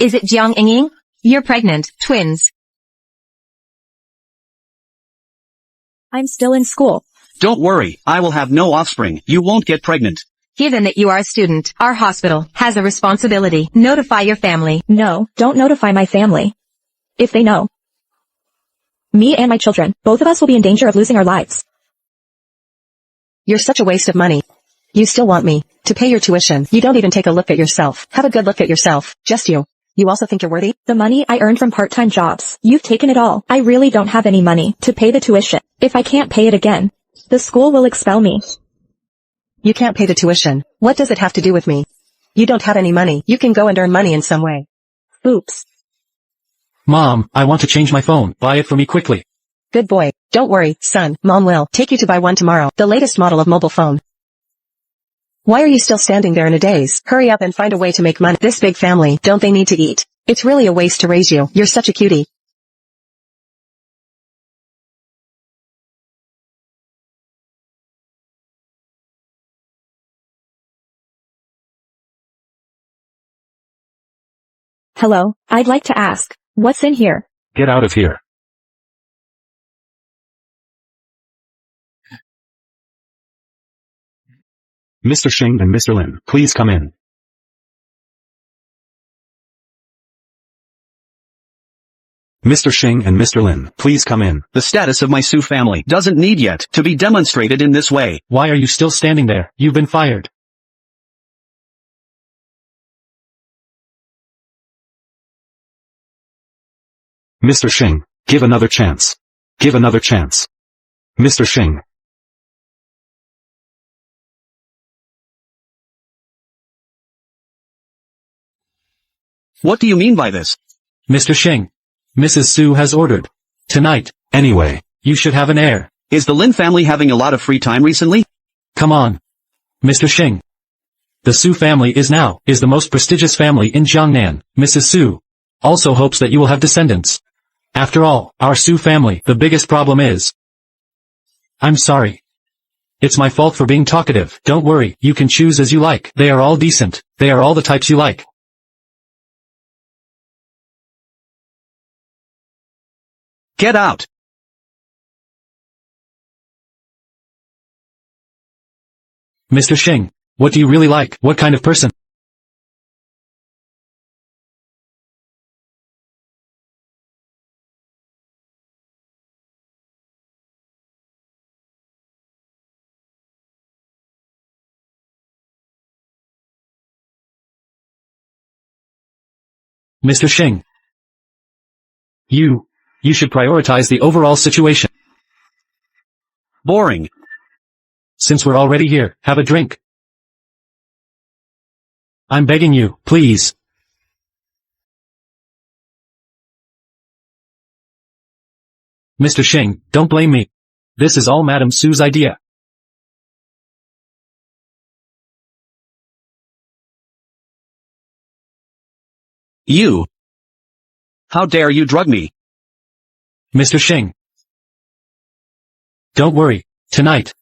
Is it Jiang Ying? You're pregnant, twins. I'm still in school. Don't worry, I will have no offspring. You won't get pregnant. Given that you are a student, our hospital has a responsibility. Notify your family. No, don't notify my family. If they know, me and my children, both of us will be in danger of losing our lives. You're such a waste of money. You still want me to pay your tuition. You don't even take a look at yourself. Have a good look at yourself. Just you. You also think you're worthy? The money I earned from part-time jobs, you've taken it all. I really don't have any money to pay the tuition. If I can't pay it again, the school will expel me. You can't pay the tuition. What does it have to do with me? You don't have any money. You can go and earn money in some way. Oops. Mom, I want to change my phone. Buy it for me quickly. Good boy. Don't worry, son. Mom will take you to buy one tomorrow. The latest model of mobile phone. Why are you still standing there in a daze? Hurry up and find a way to make money. This big family, don't they need to eat? It's really a waste to raise you. You're such a cutie. Hello, I'd like to ask, what's in here? Get out of here. Mr. Shing and Mr. Lin, please come in. Mr. Shing and Mr. Lin, please come in. The status of my Su family doesn't need yet to be demonstrated in this way. Why are you still standing there? You've been fired. Mr. Shing, give another chance. Give another chance. Mr. Shing. What do you mean by this? Mr. Shing. Mrs. Su has ordered. Tonight, anyway, you should have an heir. Is the Lin family having a lot of free time recently? Come on. Mr. Shing. The Su family is the most prestigious family in Jiangnan. Mrs. Su also hopes that you will have descendants. After all, our Su family, the biggest problem is... I'm sorry. It's my fault for being talkative. Don't worry, you can choose as you like. They are all decent. They are all the types you like. Get out! Mr. Shing, what do you really like? What kind of person? Mr. Shing. You should prioritize the overall situation. Boring. Since we're already here, have a drink. I'm begging you, please. Mr. Shing, don't blame me. This is all Madame Su's idea. You! How dare you drug me? Mr. Shing. Don't worry, tonight.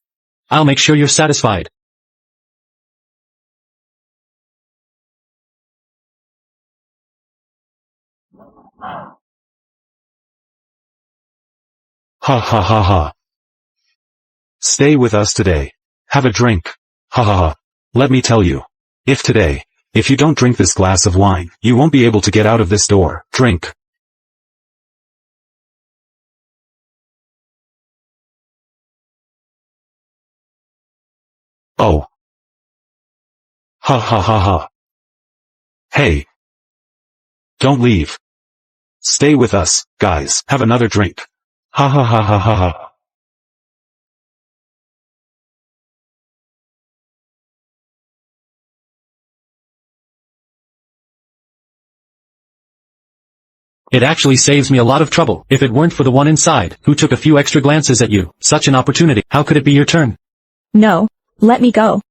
I'll make sure you're satisfied. Ha ha ha ha. Stay with us today. Have a drink. Ha ha ha. Let me tell you. If you don't drink this glass of wine, you won't be able to get out of this door. Drink. Oh. Ha ha ha ha. Hey. Don't leave. Stay with us, guys. Have another drink. Ha ha ha ha ha ha. It actually saves me a lot of trouble. If it weren't for the one inside, who took a few extra glances at you, such an opportunity, how could it be your turn? No, let me go.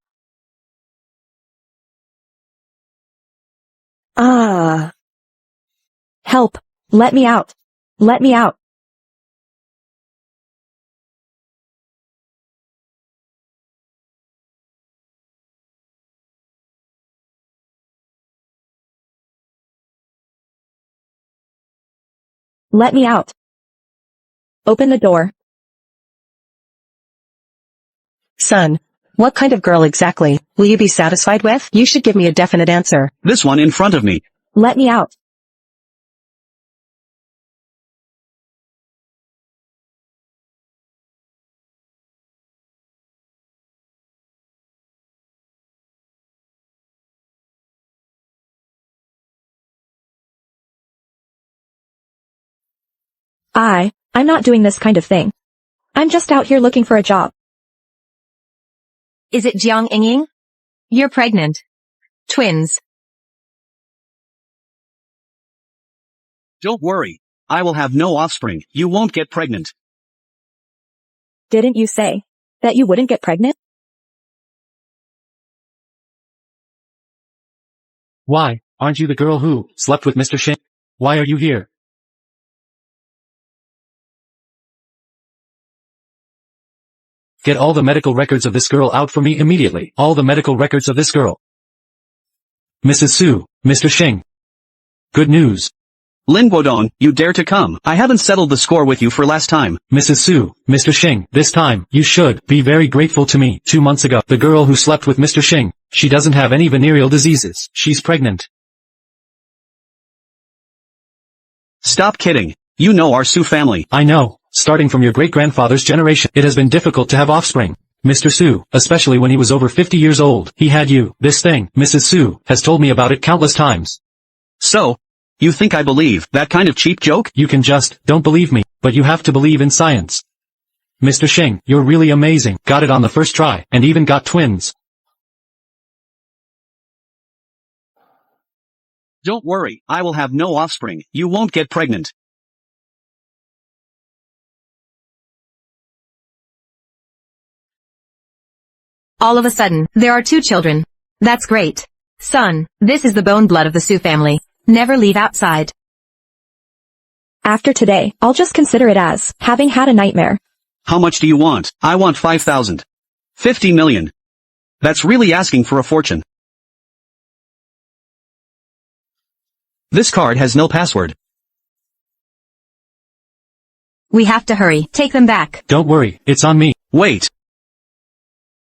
Ah. Help. Let me out. Let me out. Let me out. Open the door. Son, what kind of girl exactly will you be satisfied with? You should give me a definite answer. This one in front of me. Let me out. I'm not doing this kind of thing. I'm just out here looking for a job. Is it Jiang Ying? You're pregnant. Twins. Don't worry. I will have no offspring. You won't get pregnant. Didn't you say that you wouldn't get pregnant? Why, aren't you the girl who slept with Mr. Shing? Why are you here? Get all the medical records of this girl out for me immediately. All the medical records of this girl. Mrs. Su, Mr. Shing. Good news. Lin Guodong, you dare to come. I haven't settled the score with you for last time. Mrs. Su, Mr. Shing, this time, you should be very grateful to me. 2 months ago, the girl who slept with Mr. Shing, she doesn't have any venereal diseases. She's pregnant. Stop kidding. You know our Su family. I know. Starting from your great-grandfather's generation, it has been difficult to have offspring. Mr. Su, especially when he was over 50 years old, he had you. This thing, Mrs. Su, has told me about it countless times. So, you think I believe that kind of cheap joke? You can just, don't believe me, but you have to believe in science. Mr. Shing, you're really amazing. Got it on the first try, and even got twins. Don't worry, I will have no offspring. You won't get pregnant. All of a sudden, there are 2 children. That's great. Son, this is the bone blood of the Su family. Never leave outside. After today, I'll just consider it as having had a nightmare. How much do you want? I want 5,000. 50 million. That's really asking for a fortune. This card has no password. We have to hurry. Take them back. Don't worry, it's on me. Wait.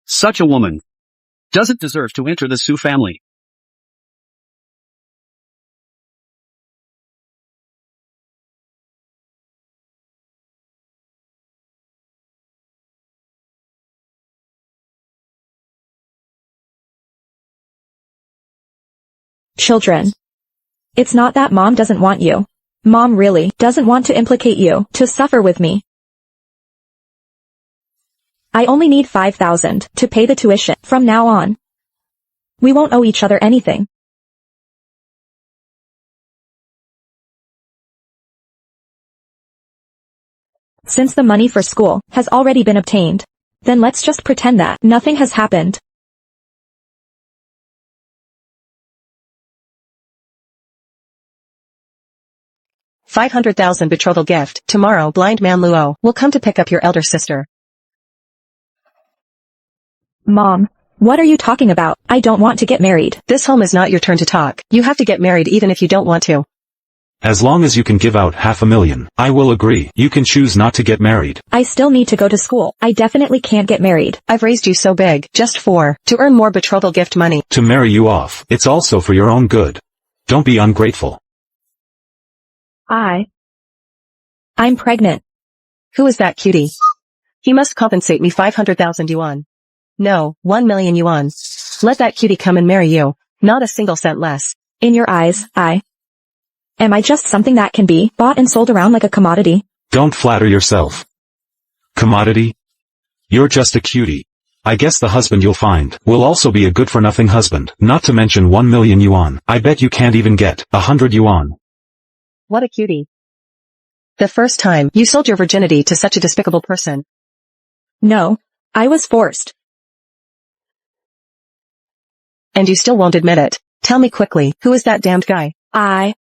Such a woman doesn't deserve to enter the Su family. Children. It's not that Mom doesn't want you. Mom really doesn't want to implicate you to suffer with me. I only need 5,000 to pay the tuition from now on. We won't owe each other anything. Since the money for school has already been obtained, then let's just pretend that nothing has happened. $500,000 betrothal gift. Tomorrow blind man Luo will come to pick up your elder sister. Mom, what are you talking about? I don't want to get married. This home is not your turn to talk. You have to get married even if you don't want to. As long as you can give out $500,000, I will agree. You can choose not to get married. I still need to go to school. I definitely can't get married. I've raised you so big, just to earn more betrothal gift money. To marry you off. It's also for your own good. Don't be ungrateful. I'm pregnant. Who is that cutie? He must compensate me 500,000 yuan. No, 1 million yuan. Let that cutie come and marry you. Not a single cent less. In your eyes, am I just something that can be bought and sold around like a commodity? Don't flatter yourself. Commodity? You're just a cutie. I guess the husband you'll find will also be a good-for-nothing husband, not to mention 1 million yuan. I bet you can't even get 100 yuan. What a cutie. The first time you sold your virginity to such a despicable person. No, I was forced. And you still won't admit it. Tell me quickly, who is that damned guy? I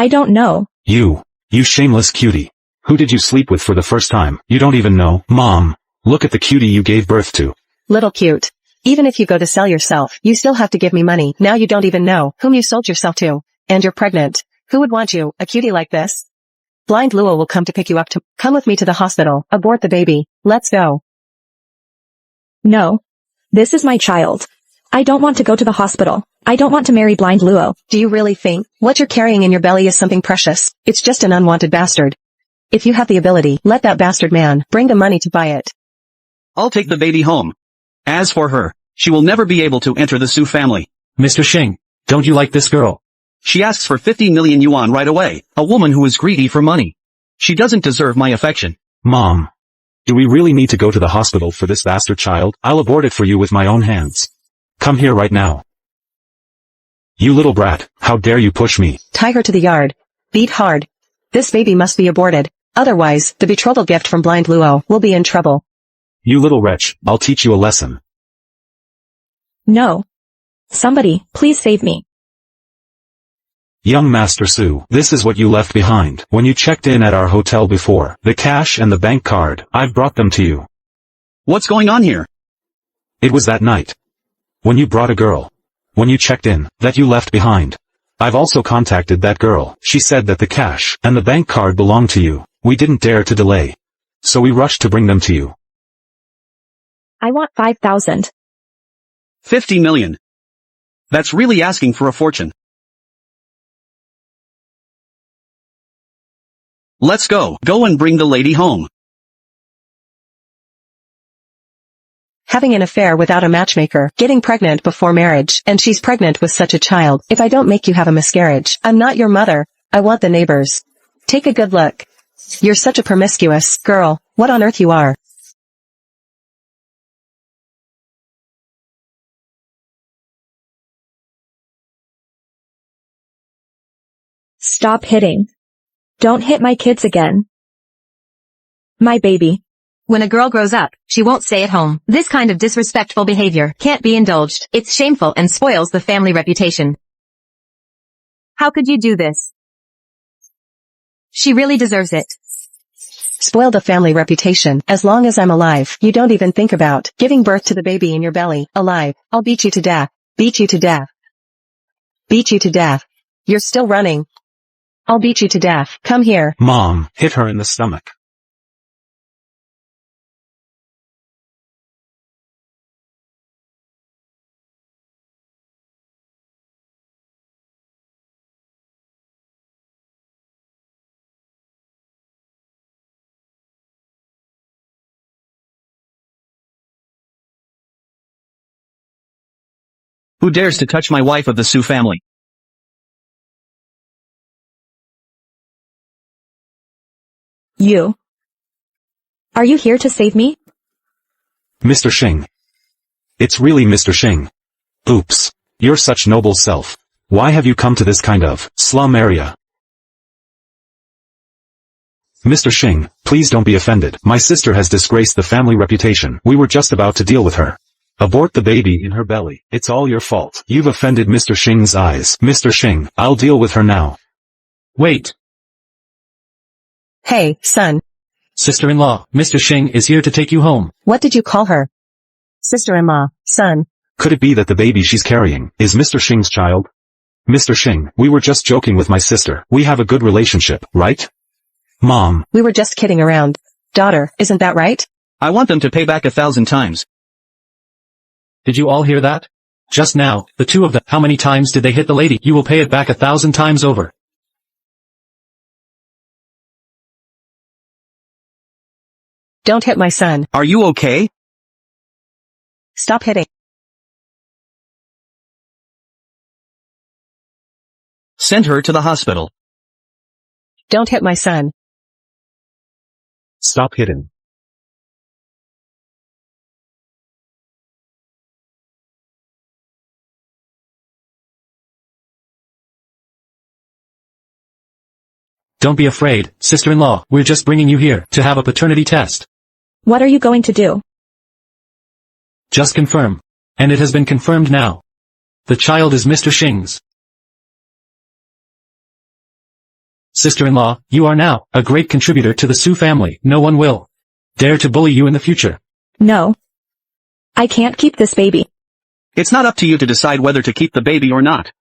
don't know. You shameless cutie. Who did you sleep with for the first time? You don't even know. Mom, look at the cutie you gave birth to. Little cute. Even if you go to sell yourself, you still have to give me money. Now you don't even know whom you sold yourself to. And you're pregnant. Who would want you, a cutie like this? Blind Luo will come to pick you up come with me to the hospital. Abort the baby. Let's go. No. This is my child. I don't want to go to the hospital. I don't want to marry Blind Luo. Do you really think what you're carrying in your belly is something precious? It's just an unwanted bastard. If you have the ability, let that bastard man bring the money to buy it. I'll take the baby home. As for her, she will never be able to enter the Su family. Mr. Shing, don't you like this girl? She asks for 50 million yuan right away, a woman who is greedy for money. She doesn't deserve my affection. Mom. Do we really need to go to the hospital for this bastard child? I'll abort it for you with my own hands. Come here right now. You little brat, how dare you push me? Tie her to the yard. Beat hard. This baby must be aborted. Otherwise, the betrothal gift from Blind Luo will be in trouble. You little wretch, I'll teach you a lesson. No. Somebody, please save me. Young Master Su, this is what you left behind when you checked in at our hotel before. The cash and the bank card, I've brought them to you. What's going on here? It was that night. When you brought a girl. When you checked in, that you left behind. I've also contacted that girl. She said that the cash and the bank card belonged to you. We didn't dare to delay. So we rushed to bring them to you. I want 5,000. 50 million. That's really asking for a fortune. Let's go. Go and bring the lady home. Having an affair without a matchmaker, getting pregnant before marriage, and she's pregnant with such a child. If I don't make you have a miscarriage, I'm not your mother. I want the neighbors. Take a good look. You're such a promiscuous girl. What on earth you are? Stop hitting. Don't hit my kids again. My baby. When a girl grows up, she won't stay at home. This kind of disrespectful behavior can't be indulged. It's shameful and spoils the family reputation. How could you do this? She really deserves it. Spoil the family reputation. As long as I'm alive, you don't even think about giving birth to the baby in your belly. Alive. I'll beat you to death. Beat you to death. Beat you to death. You're still running. I'll beat you to death. Come here. Mom, hit her in the stomach. Who dares to touch my wife of the Su family? You. Are you here to save me? Mr. Shing. It's really Mr. Shing. Oops. You're such noble self. Why have you come to this kind of slum area? Mr. Shing, please don't be offended. My sister has disgraced the family reputation. We were just about to deal with her. Abort the baby in her belly. It's all your fault. You've offended Mr. Shing's eyes. Mr. Shing, I'll deal with her now. Wait. Hey, son. Sister-in-law, Mr. Shing is here to take you home. What did you call her? Sister-in-law, son. Could it be that the baby she's carrying is Mr. Shing's child? Mr. Shing, we were just joking with my sister. We have a good relationship, right? Mom. We were just kidding around. Daughter, isn't that right? I want them to pay back 1,000 times. Did you all hear that? Just now, the two of them, how many times did they hit the lady? You will pay it back 1,000 times over. Don't hit my son. Are you okay? Stop hitting. Send her to the hospital. Don't hit my son. Stop hitting. Don't be afraid, sister-in-law, we're just bringing you here to have a paternity test. What are you going to do? Just confirm. And it has been confirmed now. The child is Mr. Shing's. Sister-in-law, you are now a great contributor to the Su family. No one will dare to bully you in the future. No. I can't keep this baby. It's not up to you to decide whether to keep the baby or not.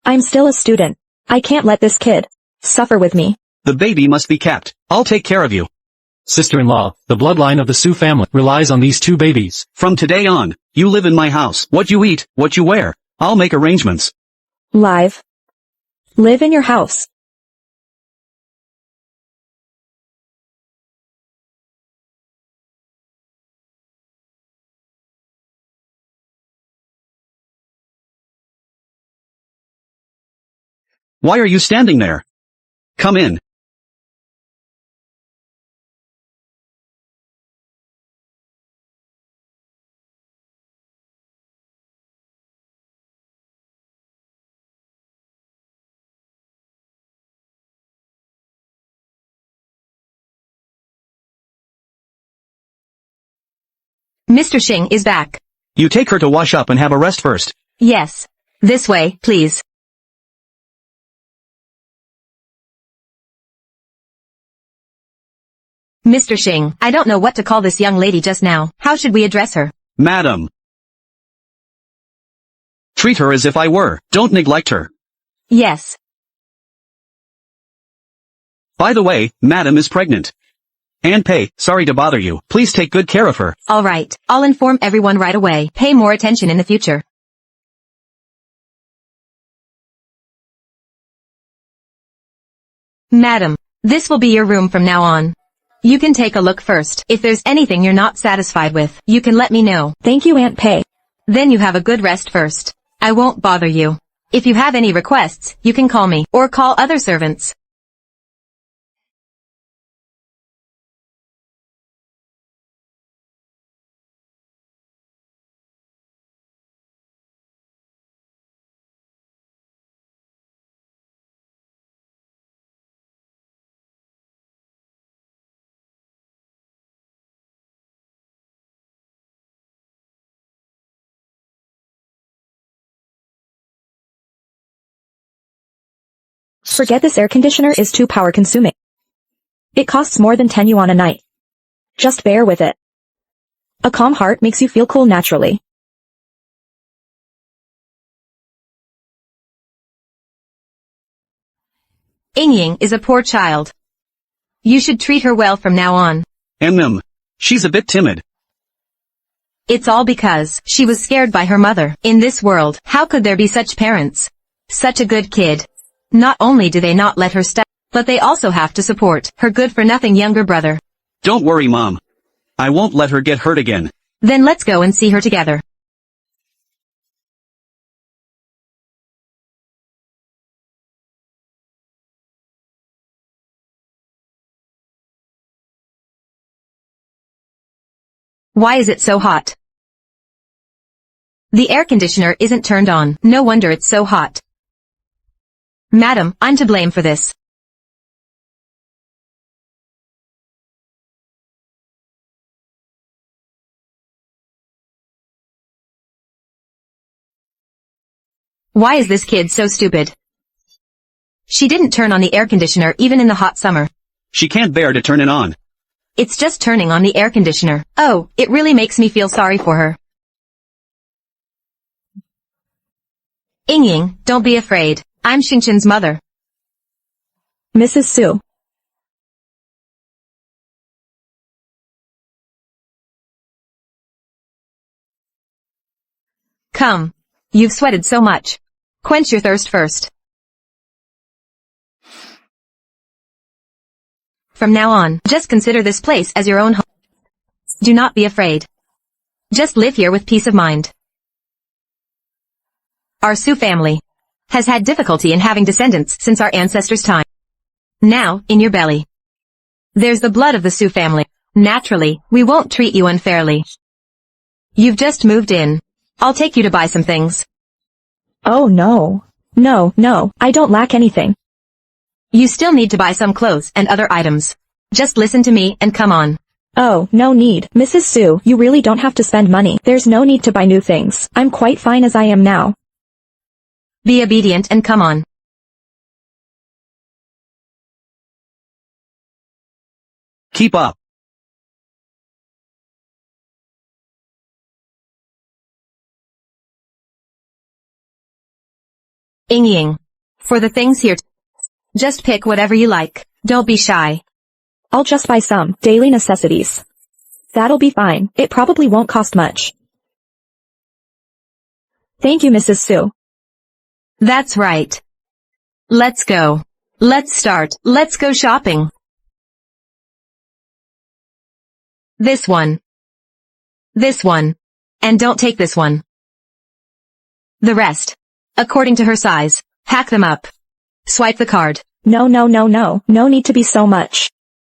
I'm still a student. I can't let this kid suffer with me. The baby must be kept. I'll take care of you. Sister-in-law, the bloodline of the Su family relies on these two babies. From today on, you live in my house. What you eat, what you wear. I'll make arrangements. Live in your house. Why are you standing there? Come in. Mr. Shing is back. You take her to wash up and have a rest first. Yes. This way, please. Mr. Shing, I don't know what to call this young lady just now. How should we address her? Madam. Treat her as if I were. Don't neglect her. Yes. By the way, Madam is pregnant. And Pei, sorry to bother you. Please take good care of her. All right. I'll inform everyone right away. Pay more attention in the future. Madam, this will be your room from now on. You can take a look first. If there's anything you're not satisfied with, you can let me know. Thank you, Aunt Pei. Then you have a good rest first. I won't bother you. If you have any requests, you can call me, or call other servants. Forget this air conditioner is too power consuming. It costs more than 10 yuan a night. Just bear with it. A calm heart makes you feel cool naturally. Eng Ying is a poor child. You should treat her well from now on. She's a bit timid. It's all because she was scared by her mother. In this world, how could there be such parents? Such a good kid. Not only do they not let her study, but they also have to support her good-for-nothing younger brother. Don't worry, Mom. I won't let her get hurt again. Then let's go and see her together. Why is it so hot? The air conditioner isn't turned on. No wonder it's so hot. Madam, I'm to blame for this. Why is this kid so stupid? She didn't turn on the air conditioner even in the hot summer. She can't bear to turn it on. It's just turning on the air conditioner. Oh, it really makes me feel sorry for her. Eng Ying, don't be afraid. I'm Xingchen's mother. Mrs. Su. Come. You've sweated so much. Quench your thirst first. From now on, just consider this place as your own home. Do not be afraid. Just live here with peace of mind. Our Su family has had difficulty in having descendants since our ancestors' time. Now, in your belly, there's the blood of the Su family. Naturally, we won't treat you unfairly. You've just moved in. I'll take you to buy some things. Oh no. No, I don't lack anything. You still need to buy some clothes and other items. Just listen to me and come on. Oh, no need. Mrs. Su, you really don't have to spend money. There's no need to buy new things. I'm quite fine as I am now. Be obedient and come on. Keep up. Eng Ying. For the things here, just pick whatever you like. Don't be shy. I'll just buy some daily necessities. That'll be fine. It probably won't cost much. Thank you, Mrs. Su. That's right. Let's go. Let's start. Let's go shopping. This one. This one. And don't take this one. The rest. According to her size. Pack them up. Swipe the card. No. No need to be so much.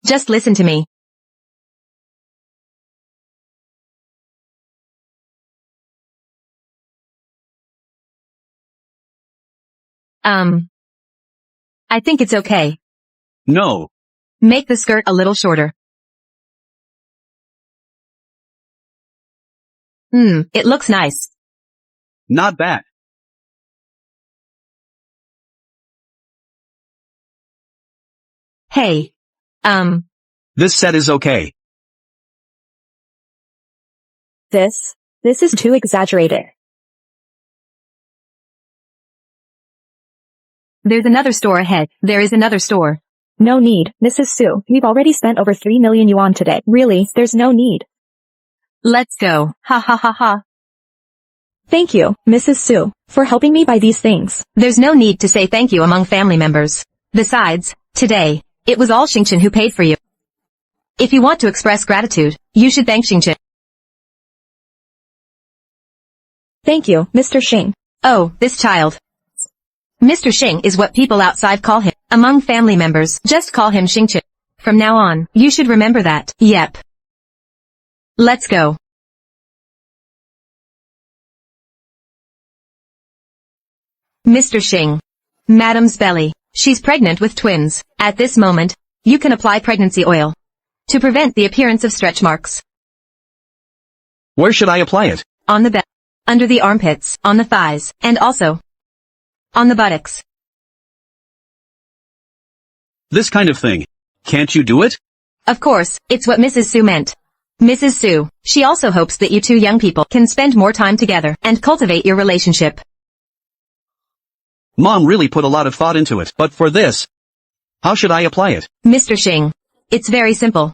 Just listen to me. I think it's okay. No. Make the skirt a little shorter. It looks nice. Not bad. Hey. This set is okay. This is too exaggerated. There's another store ahead. There is another store. No need, Mrs. Su. We've already spent over 3 million yuan today. Really, there's no need. Let's go. Ha ha ha ha. Thank you, Mrs. Su, for helping me buy these things. There's no need to say thank you among family members. Besides, today, it was all Xing who paid for you. If you want to express gratitude, you should thank Xing. Thank you, Mr. Shing. Oh, this child. Mr. Xing is what people outside call him. Among family members, just call him Xing. From now on, you should remember that. Yep. Let's go. Mr. Xing. Madam's belly. She's pregnant with twins. At this moment, you can apply pregnancy oil to prevent the appearance of stretch marks. Where should I apply it? On the belly, under the armpits, on the thighs, and also on the buttocks. This kind of thing. Can't you do it? Of course, it's what Mrs. Su meant. Mrs. Su, she also hopes that you two young people can spend more time together and cultivate your relationship. Mom really put a lot of thought into it, but for this, how should I apply it? Mr. Xing. It's very simple.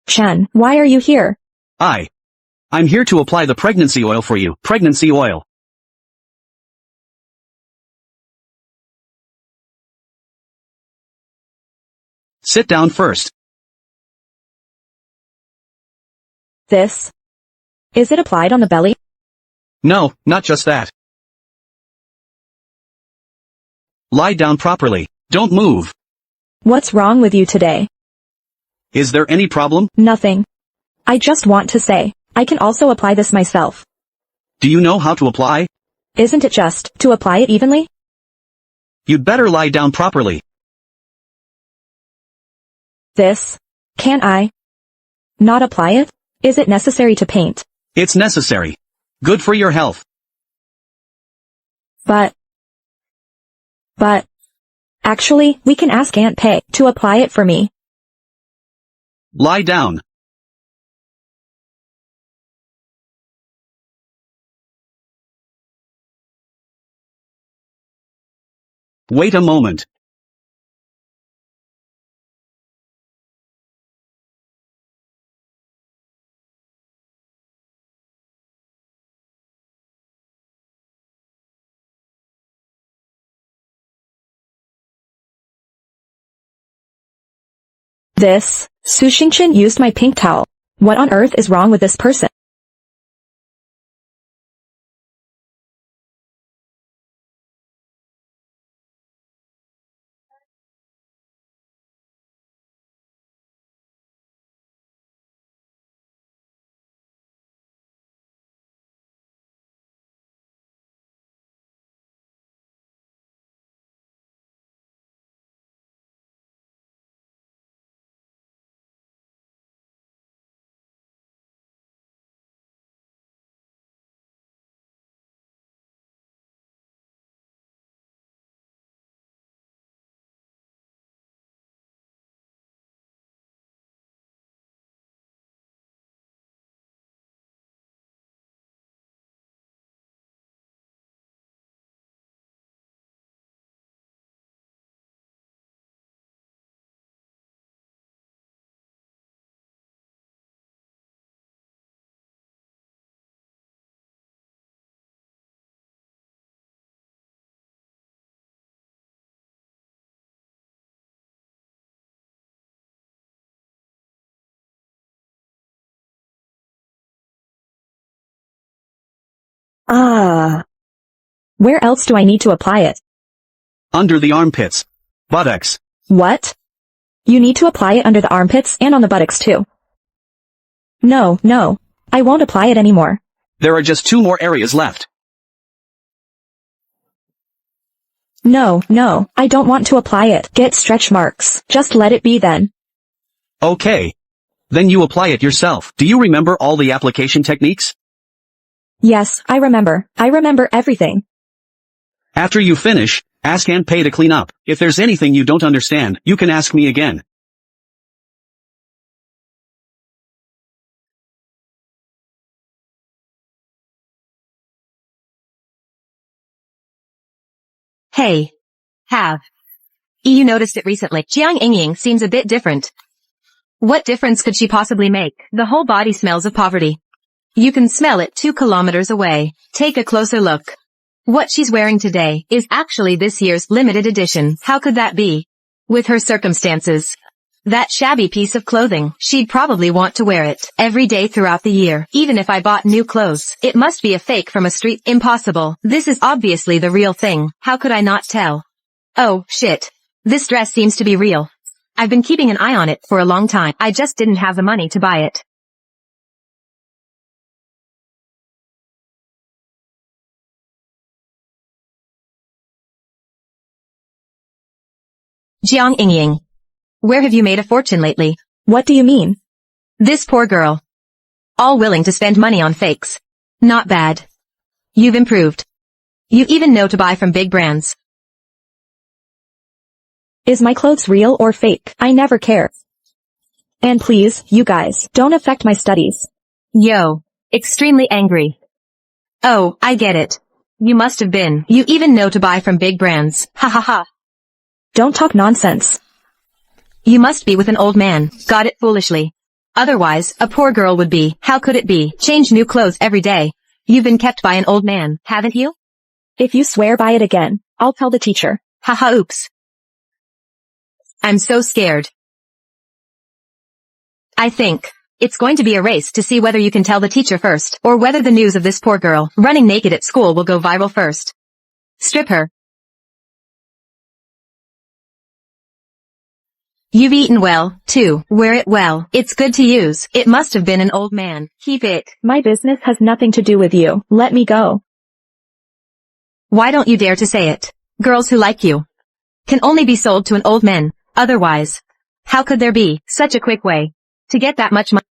Chen, why are you here? I'm here to apply the pregnancy oil for you. Pregnancy oil. Sit down first. Is it applied on the belly? No, not just that. Lie down properly. Don't move. What's wrong with you today? Is there any problem? Nothing. I just want to say, I can also apply this myself. Do you know how to apply? Isn't it just to apply it evenly? You'd better lie down properly. Can I not apply it? Is it necessary to paint? It's necessary. Good for your health. But actually, we can ask Aunt Pei to apply it for me. Lie down. Wait a moment. Su Xingchen used my pink towel. What on earth is wrong with this person? Ah. Where else do I need to apply it? Under the armpits. Buttocks. What? You need to apply it under the armpits and on the buttocks too. No, no. I won't apply it anymore. There are just 2 more areas left. No, no. I don't want to apply it. Get stretch marks. Just let it be then. Okay. Then you apply it yourself. Do you remember all the application techniques? Yes, I remember. I remember everything. After you finish, ask and pay to clean up. If there's anything you don't understand, you can ask me again. Hey. Have. You noticed it recently. Jiang Ying seems a bit different. What difference could she possibly make? The whole body smells of poverty. You can smell it 2 kilometers away. Take a closer look. What she's wearing today is actually this year's limited edition. How could that be? With her circumstances. That shabby piece of clothing, she'd probably want to wear it every day throughout the year. Even if I bought new clothes, it must be a fake from a street. Impossible. This is obviously the real thing. How could I not tell? Oh, shit. This dress seems to be real. I've been keeping an eye on it for a long time. I just didn't have the money to buy it. Jiang Ying. Where have you made a fortune lately? What do you mean? This poor girl. All willing to spend money on fakes. Not bad. You've improved. You even know to buy from big brands. Is my clothes real or fake? I never care. And please, you guys, don't affect my studies. Yo. Extremely angry. Oh, I get it. You must have been. You even know to buy from big brands. Ha ha ha. Don't talk nonsense. You must be with an old man. Got it foolishly. Otherwise, a poor girl would be. How could it be? Change new clothes every day. You've been kept by an old man, haven't you? If you swear by it again, I'll tell the teacher. Haha, oops. I'm so scared. I think it's going to be a race to see whether you can tell the teacher first, or whether the news of this poor girl running naked at school will go viral first. Strip her. You've eaten well, too. Wear it well. It's good to use. It must have been an old man. Keep it. My business has nothing to do with you. Let me go. Why don't you dare to say it? Girls who like you can only be sold to an old man. Otherwise, how could there be such a quick way to get that much money?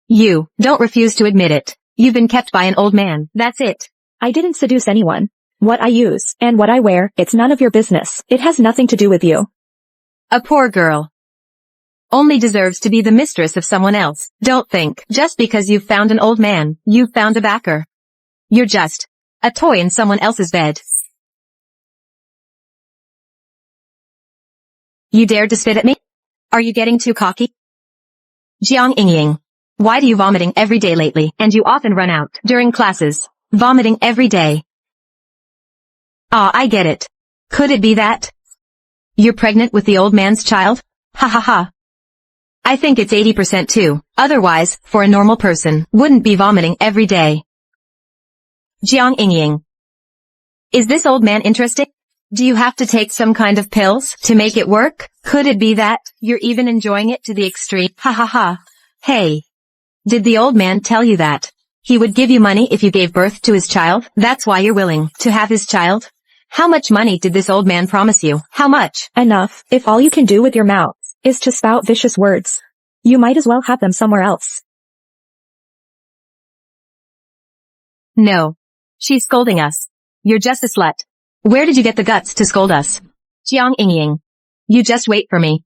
You don't refuse to admit it. You've been kept by an old man. That's it. I didn't seduce anyone. What I use and what I wear, it's none of your business. It has nothing to do with you. A poor girl only deserves to be the mistress of someone else. Don't think just because you've found an old man, you've found a backer. You're just a toy in someone else's bed. You dared to spit at me? Are you getting too cocky? Jiang Ying. Why do you vomiting every day lately? And you often run out during classes. Vomiting every day. Ah, I get it. Could it be that you're pregnant with the old man's child? Ha ha ha. I think it's 80% too. Otherwise, for a normal person, wouldn't be vomiting every day. Jiang Ying. Is this old man interesting? Do you have to take some kind of pills to make it work? Could it be that you're even enjoying it to the extreme? Ha ha ha. Hey. Did the old man tell you that he would give you money if you gave birth to his child? That's why you're willing to have his child? How much money did this old man promise you? How much? Enough. If all you can do with your mouth is to spout vicious words, you might as well have them somewhere else. No. She's scolding us. You're just a slut. Where did you get the guts to scold us? Jiang Ying. You just wait for me.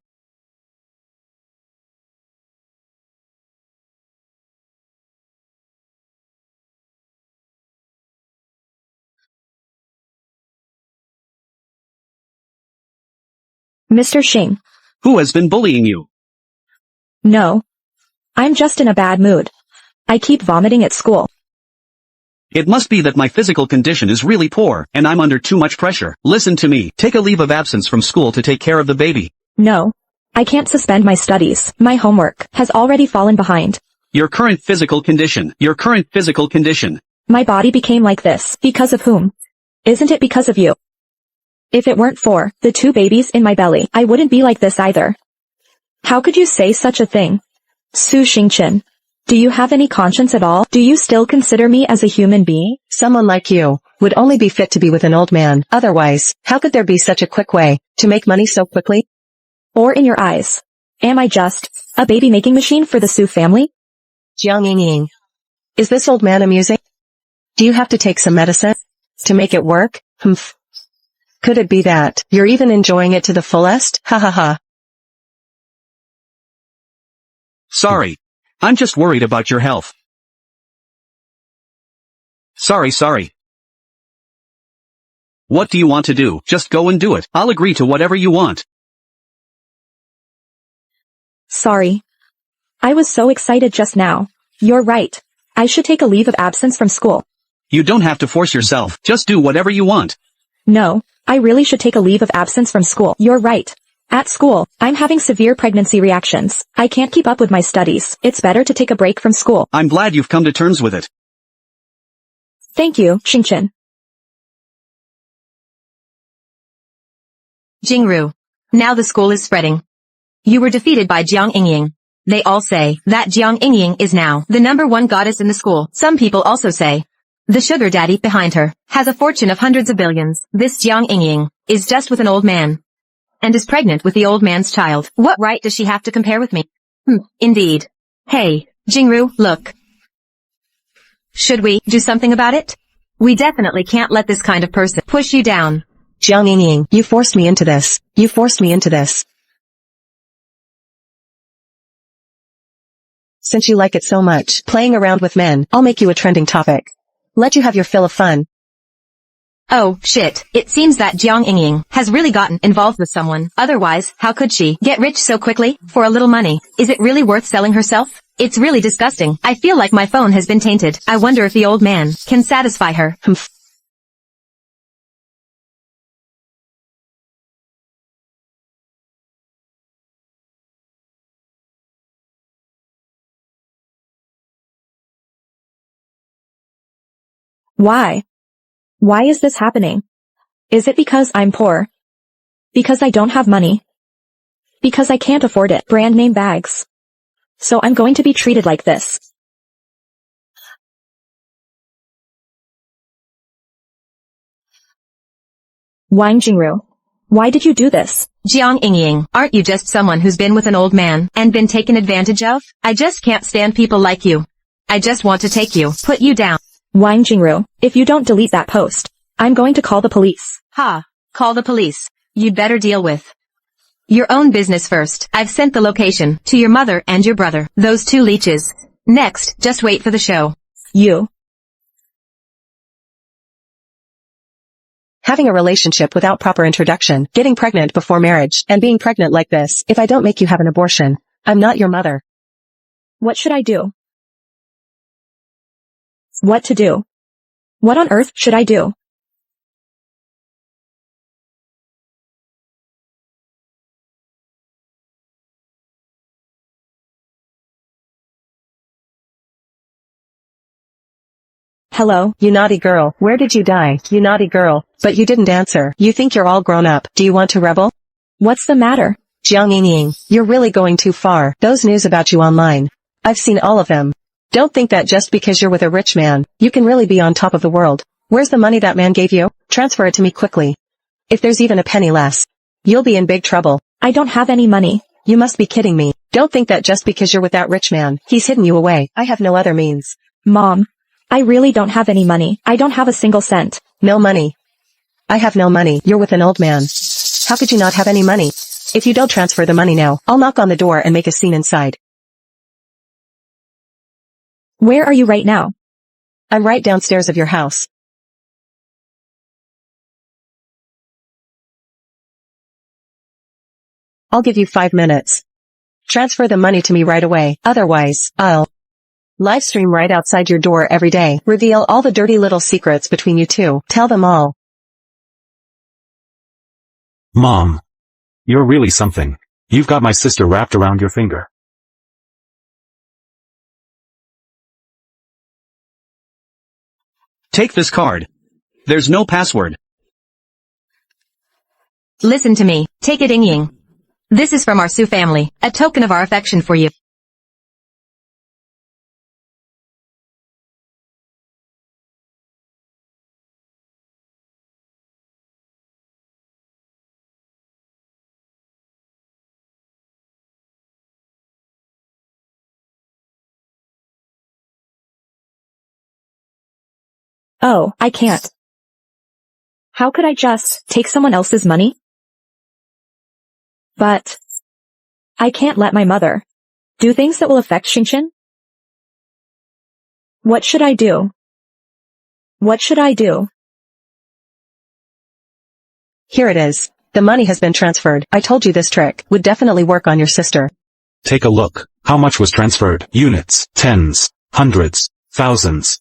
Mr. Shing. Who has been bullying you? No. I'm just in a bad mood. I keep vomiting at school. It must be that my physical condition is really poor, and I'm under too much pressure. Listen to me. Take a leave of absence from school to take care of the baby. No. I can't suspend my studies. My homework has already fallen behind. Your current physical condition. My body became like this. Because of whom? Isn't it because of you? If it weren't for the 2 babies in my belly, I wouldn't be like this either. How could you say such a thing? Su Xingchen. Do you have any conscience at all? Do you still consider me as a human being? Someone like you would only be fit to be with an old man. Otherwise, how could there be such a quick way to make money so quickly? Or in your eyes, am I just a baby-making machine for the Su family? Jiang Ying. Is this old man amusing? Do you have to take some medicine to make it work? Humph. Could it be that you're even enjoying it to the fullest? Ha ha ha. Sorry. I'm just worried about your health. Sorry. What do you want to do? Just go and do it. I'll agree to whatever you want. Sorry. I was so excited just now. You're right. I should take a leave of absence from school. You don't have to force yourself. Just do whatever you want. No, I really should take a leave of absence from school. You're right. At school, I'm having severe pregnancy reactions. I can't keep up with my studies. It's better to take a break from school. I'm glad you've come to terms with it. Thank you, Xingchen. Jingru. Now the school is spreading. You were defeated by Jiang Ying. They all say that Jiang Ying is now the #1 goddess in the school. Some people also say the sugar daddy behind her has a fortune of hundreds of billions. This Jiang Ying is just with an old man and is pregnant with the old man's child. What right does she have to compare with me? Indeed. Hey, Jingru, look. Should we do something about it? We definitely can't let this kind of person push you down. Jiang Ying, you forced me into this. You forced me into this. Since you like it so much, playing around with men, I'll make you a trending topic. Let you have your fill of fun. Oh, shit. It seems that Jiang Ying has really gotten involved with someone. Otherwise, how could she get rich so quickly? For a little money. Is it really worth selling herself? It's really disgusting. I feel like my phone has been tainted. I wonder if the old man can satisfy her. Why? Why is this happening? Is it because I'm poor? Because I don't have money? Because I can't afford it? Brand name bags. So I'm going to be treated like this. Wang Jingru. Why did you do this? Jiang Ying, aren't you just someone who's been with an old man and been taken advantage of? I just can't stand people like you. I just want to take you, put you down. Wang Jingru, if you don't delete that post, I'm going to call the police. Ha! Call the police. You'd better deal with your own business first. I've sent the location to your mother and your brother, those 2 leeches. Next, just wait for the show. You. Having a relationship without proper introduction, getting pregnant before marriage, and being pregnant like this. If I don't make you have an abortion, I'm not your mother. What should I do? What to do? What on earth should I do? Hello? You naughty girl, where did you die? You naughty girl. But you didn't answer. You think you're all grown up. Do you want to rebel? What's the matter? Jiang Ying, you're really going too far. Those news about you online. I've seen all of them. Don't think that just because you're with a rich man, you can really be on top of the world. Where's the money that man gave you? Transfer it to me quickly. If there's even a penny less, you'll be in big trouble. I don't have any money. You must be kidding me. Don't think that just because you're with that rich man, he's hidden you away. I have no other means. Mom. I really don't have any money. I don't have a single cent. No money. I have no money. You're with an old man. How could you not have any money? If you don't transfer the money now, I'll knock on the door and make a scene inside. Where are you right now? I'm right downstairs of your house. I'll give you 5 minutes. Transfer the money to me right away. Otherwise, I'll live stream right outside your door every day. Reveal all the dirty little secrets between you 2. Tell them all. Mom. You're really something. You've got my sister wrapped around your finger. Take this card. There's no password. Listen to me. Take it, Eng Ying. This is from our Su family, a token of our affection for you. Oh, I can't. How could I just take someone else's money? But I can't let my mother do things that will affect Xingqian. What should I do? What should I do? Here it is. The money has been transferred. I told you this trick would definitely work on your sister. Take a look. How much was transferred? Units, tens, hundreds, thousands.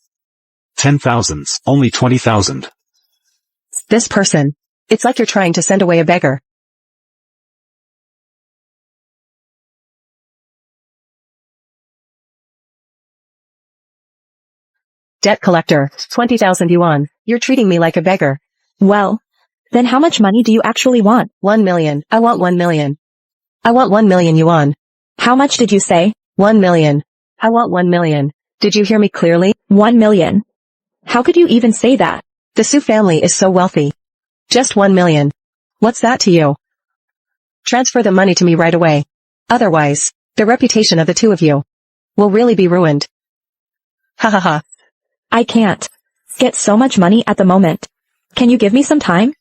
10,000s, only 20,000. This person. It's like you're trying to send away a beggar. Debt collector, 20,000 yuan. You're treating me like a beggar. Well, then how much money do you actually want? 1 million. I want 1 million. I want 1 million yuan. How much did you say? 1 million. I want 1 million. Did you hear me clearly? 1 million. How could you even say that? The Su family is so wealthy. Just 1 million. What's that to you? Transfer the money to me right away. Otherwise, the reputation of the two of you will really be ruined. Ha ha ha. I can't get so much money at the moment. Can you give me some time?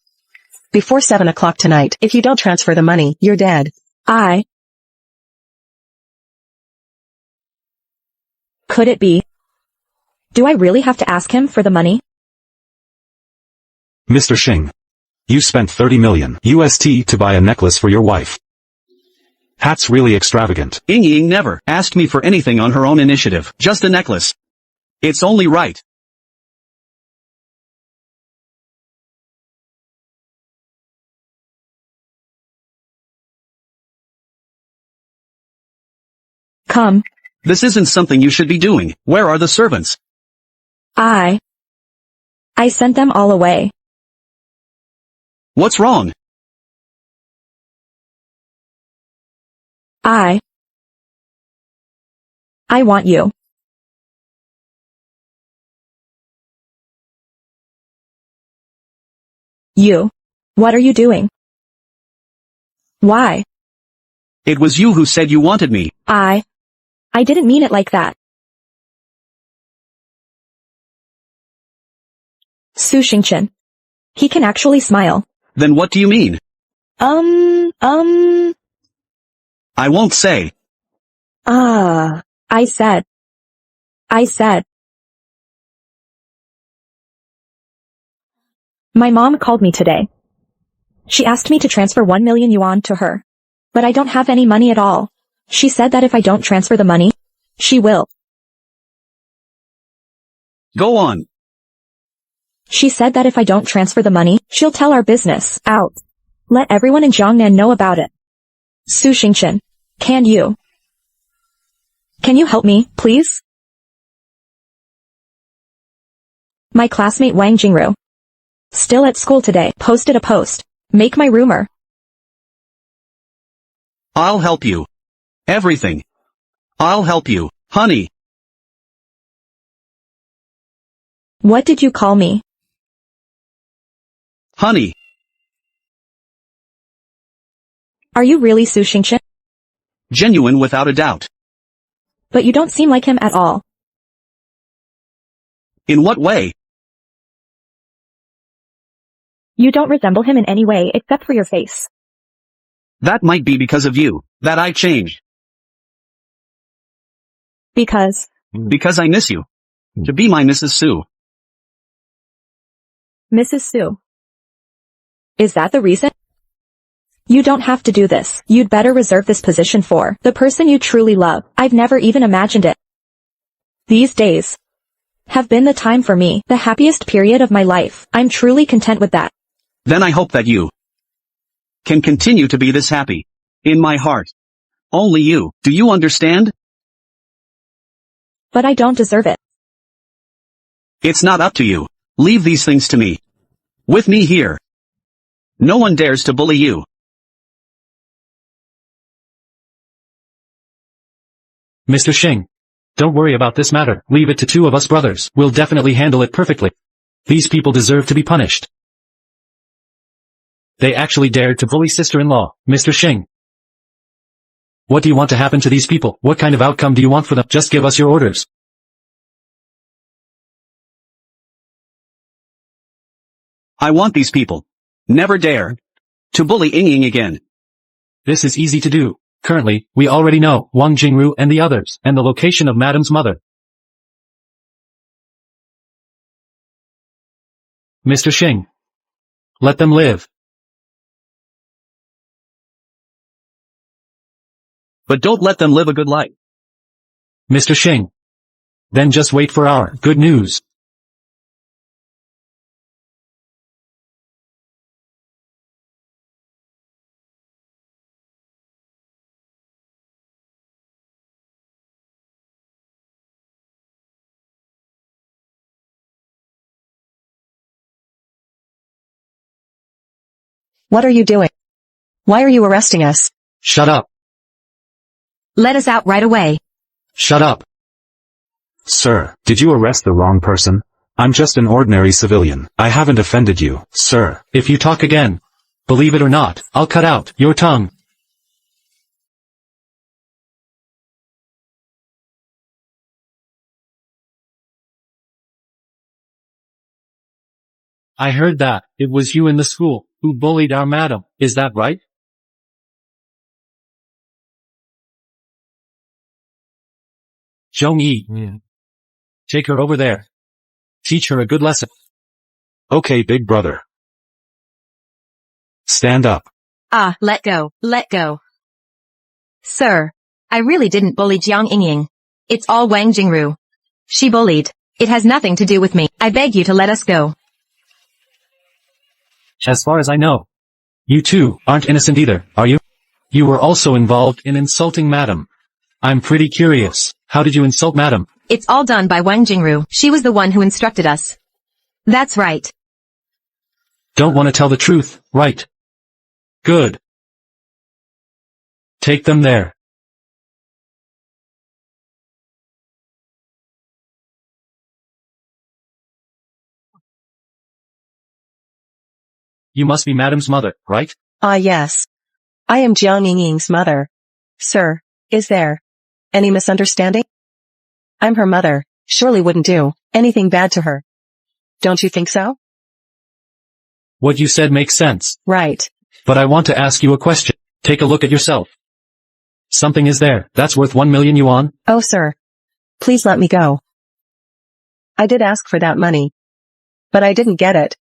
Before 7 o'clock tonight, if you don't transfer the money, you're dead. Could it be? Do I really have to ask him for the money? Mr. Shing. You spent 30 million USD to buy a necklace for your wife. That's really extravagant. Eng Ying never asked me for anything on her own initiative, just a necklace. It's only right. Come. This isn't something you should be doing. Where are the servants? I sent them all away. What's wrong? I want you. You. What are you doing? Why? It was you who said you wanted me. I didn't mean it like that. Su Xingqian. He can actually smile. Then what do you mean? I won't say. I said. My mom called me today. She asked me to transfer 1 million yuan to her. But I don't have any money at all. She said that if I don't transfer the money, she will. Go on. She said that if I don't transfer the money, she'll tell our business out. Let everyone in Jiangnan know about it. Su Xingqian, can you help me, please? My classmate Wang Jingru, still at school today, posted a post. Make my rumor. I'll help you. Everything. I'll help you, honey. What did you call me? Honey. Are you really Su Xingqian? Genuine without a doubt. But you don't seem like him at all. In what way? You don't resemble him in any way except for your face. That might be because of you, that I changed. Because I miss you. To be my Mrs. Su. Mrs. Su. Is that the reason? You don't have to do this. You'd better reserve this position for the person you truly love. I've never even imagined it. These days have been the time for me, the happiest period of my life. I'm truly content with that. Then I hope that you can continue to be this happy. In my heart. Only you. Do you understand? But I don't deserve it. It's not up to you. Leave these things to me. With me here, no one dares to bully you. Mr. Shing. Don't worry about this matter. Leave it to two of us brothers. We'll definitely handle it perfectly. These people deserve to be punished. They actually dared to bully sister-in-law, Mr. Shing. What do you want to happen to these people? What kind of outcome do you want for them? Just give us your orders. I want these people never dare to bully Eng again. This is easy to do. Currently, we already know Wang Jingru and the others, and the location of Madam's mother. Mr. Shing. Let them live. But don't let them live a good life. Mr. Shing. Then just wait for our good news. What are you doing? Why are you arresting us? Shut up. Let us out right away. Shut up. Sir, did you arrest the wrong person? I'm just an ordinary civilian. I haven't offended you, sir. If you talk again, believe it or not, I'll cut out your tongue. I heard that it was you in the school who bullied our madam. Is that right? Zhongyi. Take her over there. Teach her a good lesson. Okay, big brother. Stand up. Ah, let go, let go. Sir, I really didn't bully Jiang Yingying. It's all Wang Jingru. She bullied. It has nothing to do with me. I beg you to let us go. As far as I know, you two aren't innocent either, are you? You were also involved in insulting madam. I'm pretty curious. How did you insult madam? It's all done by Wang Jingru. She was the one who instructed us. That's right. Don't want to tell the truth, right? Good. Take them there. You must be madam's mother, right? Ah yes. I am Jiang Yingying's mother. Sir, is there any misunderstanding? I'm her mother. Surely wouldn't do anything bad to her. Don't you think so? What you said makes sense. Right. But I want to ask you a question. Take a look at yourself. Something is there that's worth 1 million yuan. Oh sir. Please let me go. I did ask for that money. But I didn't get it.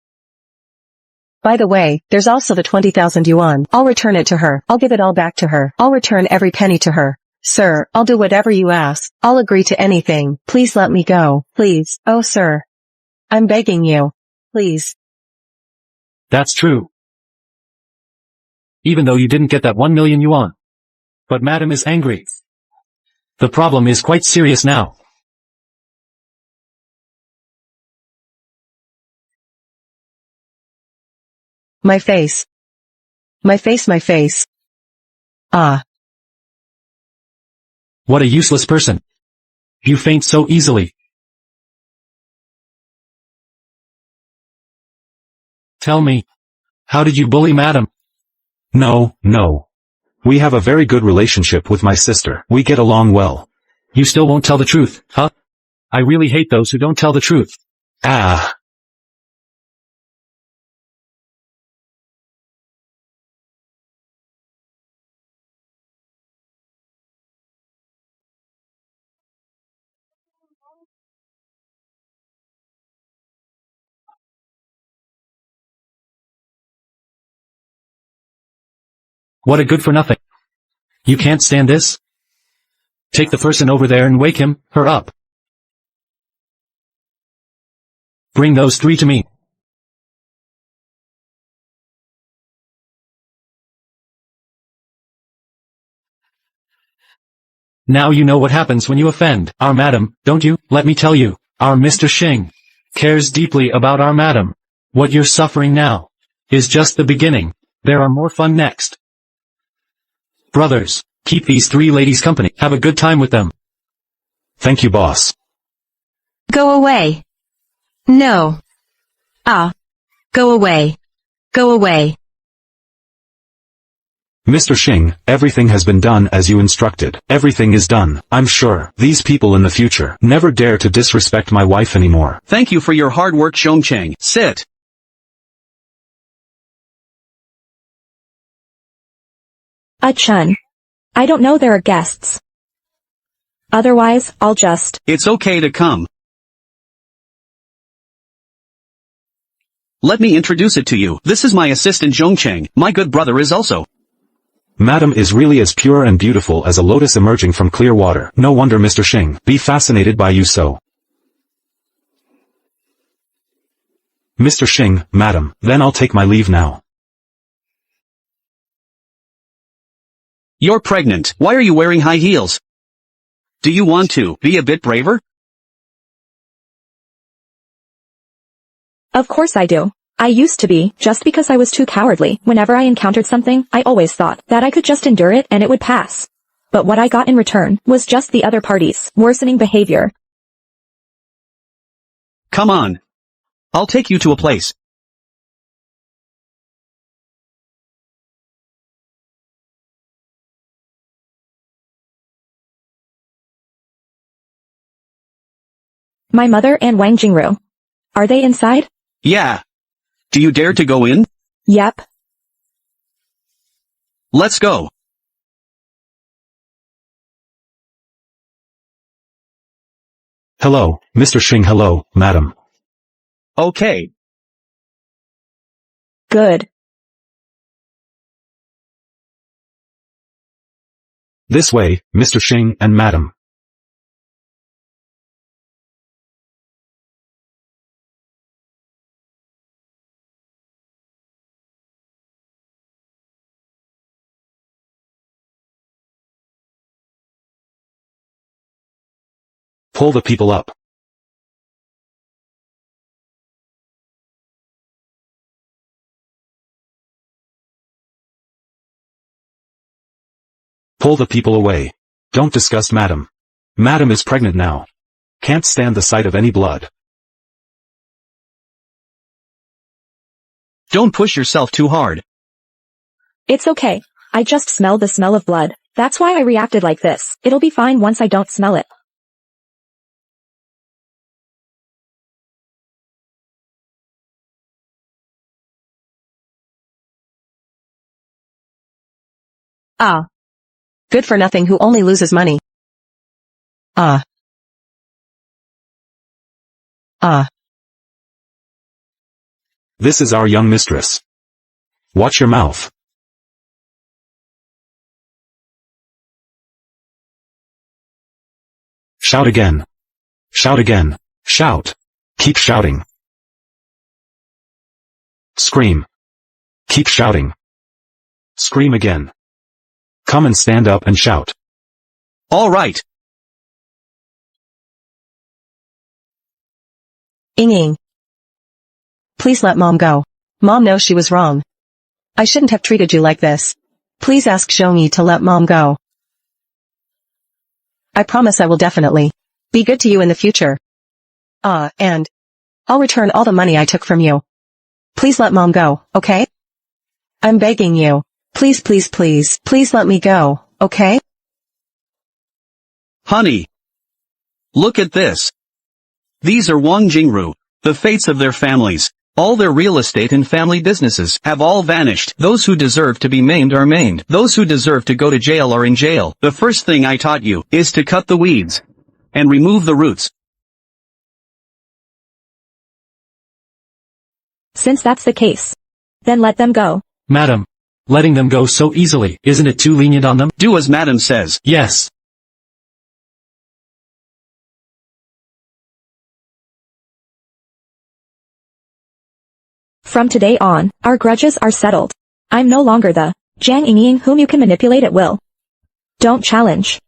By the way, there's also the 20,000 yuan. I'll return it to her. I'll give it all back to her. I'll return every penny to her. Sir, I'll do whatever you ask. I'll agree to anything. Please let me go. Please. Oh sir. I'm begging you. Please. That's true. Even though you didn't get that 1 million yuan. But madam is angry. The problem is quite serious now. My face. My face, my face. Ah. What a useless person. You faint so easily. Tell me, how did you bully madam? No. We have a very good relationship with my sister. We get along well. You still won't tell the truth, huh? I really hate those who don't tell the truth. Ah. What a good for nothing. You can't stand this? Take the person over there and wake him, her up. Bring those three to me. Now you know what happens when you offend our madam, don't you? Let me tell you, our Mr. Shing cares deeply about our madam. What you're suffering now is just the beginning. There are more fun next. Brothers, keep these three ladies company. Have a good time with them. Thank you, boss. Go away. No. Go away. Go away. Mr. Shing, everything has been done as you instructed. Everything is done, I'm sure. These people in the future never dare to disrespect my wife anymore. Thank you for your hard work, Chang. Sit. Chun. I don't know there are guests. Otherwise, I'll just... It's okay to come. Let me introduce it to you. This is my assistant Chang. My good brother is also. Madam is really as pure and beautiful as a lotus emerging from clear water. No wonder Mr. Shing be fascinated by you so. Mr. Shing, madam, then I'll take my leave now. You're pregnant. Why are you wearing high heels? Do you want to be a bit braver? Of course I do. I used to be, just because I was too cowardly. Whenever I encountered something, I always thought that I could just endure it and it would pass. But what I got in return was just the other party's worsening behavior. Come on. I'll take you to a place. My mother and Wang Jingru. Are they inside? Yeah. Do you dare to go in? Yep. Let's go. Hello, Mr. Shing. Hello, madam. Okay. Good. This way, Mr. Shing and madam. Pull the people up. Pull the people away. Don't disgust madam. Madam is pregnant now. Can't stand the sight of any blood. Don't push yourself too hard. It's okay. I just smelled the smell of blood. That's why I reacted like this. It'll be fine once I don't smell it. Good for nothing who only loses money. This is our young mistress. Watch your mouth. Shout again. Shout again. Shout. Keep shouting. Scream. Keep shouting. Scream again. Come and stand up and shout. All right. Ing. Please let Mom go. Mom knows she was wrong. I shouldn't have treated you like this. Please ask Shongi to let Mom go. I promise I will definitely be good to you in the future. And I'll return all the money I took from you. Please let Mom go, okay? I'm begging you. Please, please, please, please let me go, okay? Honey. Look at this. These are Wang Jingru. The fates of their families, all their real estate and family businesses have all vanished. Those who deserve to be maimed are maimed. Those who deserve to go to jail are in jail. The first thing I taught you is to cut the weeds and remove the roots. Since that's the case, then let them go. Madam, letting them go so easily, isn't it too lenient on them? Do as Madam says. Yes. From today on, our grudges are settled. I'm no longer the Jiang Ying whom you can manipulate at will. Don't challenge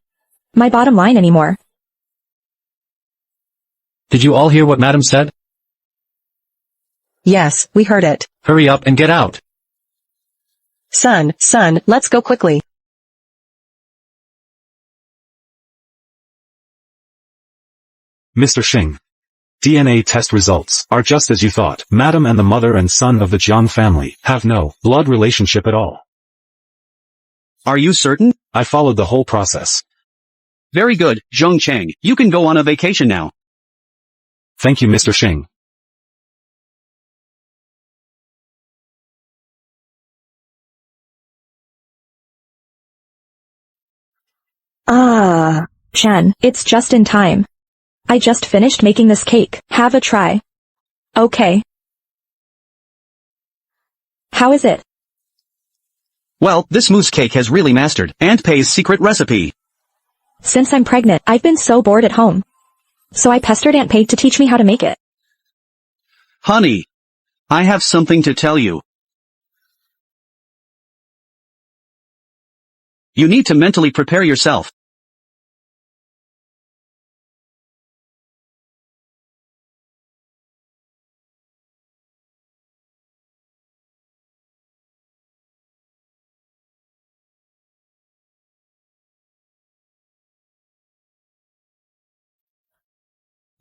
my bottom line anymore. Did you all hear what Madam said? Yes, we heard it. Hurry up and get out. Son, let's go quickly. Mr. Shing. DNA test results are just as you thought. Madam and the mother and son of the Jiang family have no blood relationship at all. Are you certain? I followed the whole process. Very good, Zhong Chang. You can go on a vacation now. Thank you, Mr. Shing. Ah, Chen, it's just in time. I just finished making this cake. Have a try. Okay. How is it? Well, this mousse cake has really mastered Aunt Pei's secret recipe. Since I'm pregnant, I've been so bored at home. So I pestered Aunt Pei to teach me how to make it. Honey, I have something to tell you. You need to mentally prepare yourself.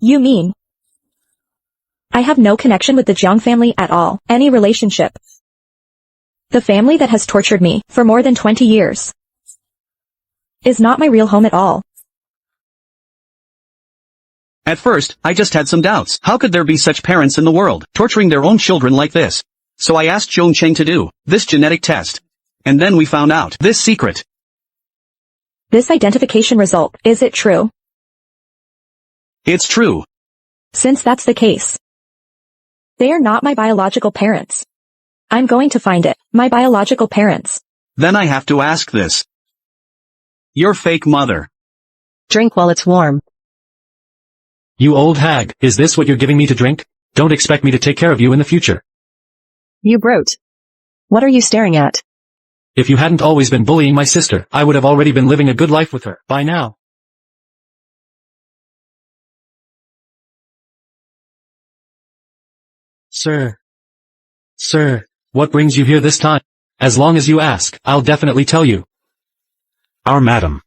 You mean? I have no connection with the Jiang family at all, any relationship. The family that has tortured me for more than 20 years is not my real home at all. At first, I just had some doubts. How could there be such parents in the world, torturing their own children like this? So I asked Zhong Cheng to do this genetic test. And then we found out this secret. This identification result, is it true? It's true. Since that's the case, they are not my biological parents. I'm going to find it, my biological parents. Then I have to ask this. Your fake mother. Drink while it's warm. You old hag, is this what you're giving me to drink? Don't expect me to take care of you in the future. You brute. What are you staring at? If you hadn't always been bullying my sister, I would have already been living a good life with her by now. Sir, what brings you here this time? As long as you ask, I'll definitely tell you. Our madam.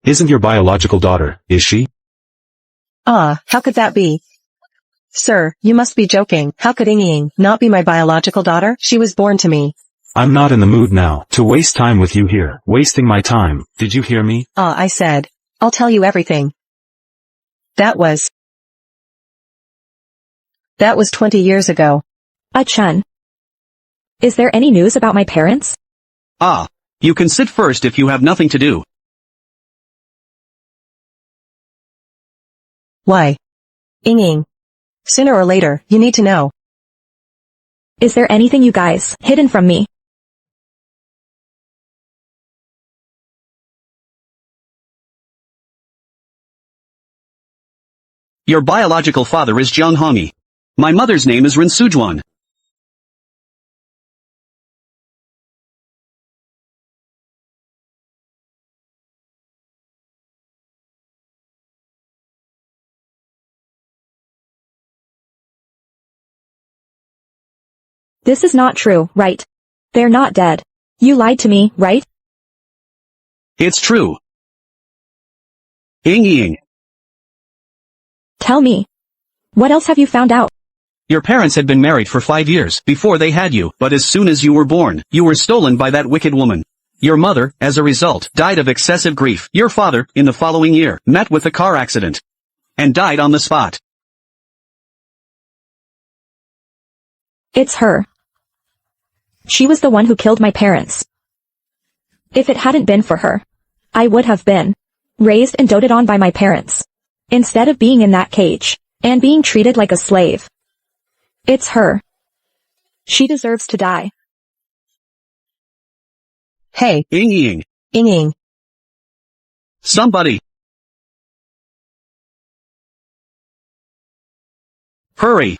Isn't your biological daughter, is she? Ah, how could that be? Sir, you must be joking. How could Eng not be my biological daughter? She was born to me. I'm not in the mood now to waste time with you here. Wasting my time. Did you hear me? Ah, I said. I'll tell you everything. That was 20 years ago. Chen. Is there any news about my parents? Ah, you can sit first if you have nothing to do. Why? Eng. Sooner or later, you need to know. Is there anything you guys hidden from me? Your biological father is Jiang Hongi. My mother's name is Ren Sujuan. This is not true, right? They're not dead. You lied to me, right? It's true. Eng. Tell me. What else have you found out? Your parents had been married for 5 years before they had you, but as soon as you were born, you were stolen by that wicked woman. Your mother, as a result, died of excessive grief. Your father, in the following year, met with a car accident and died on the spot. It's her. She was the one who killed my parents. If it hadn't been for her, I would have been raised and doted on by my parents, instead of being in that cage and being treated like a slave. It's her. She deserves to die. Hey. Eng. Eng. Somebody. Hurry.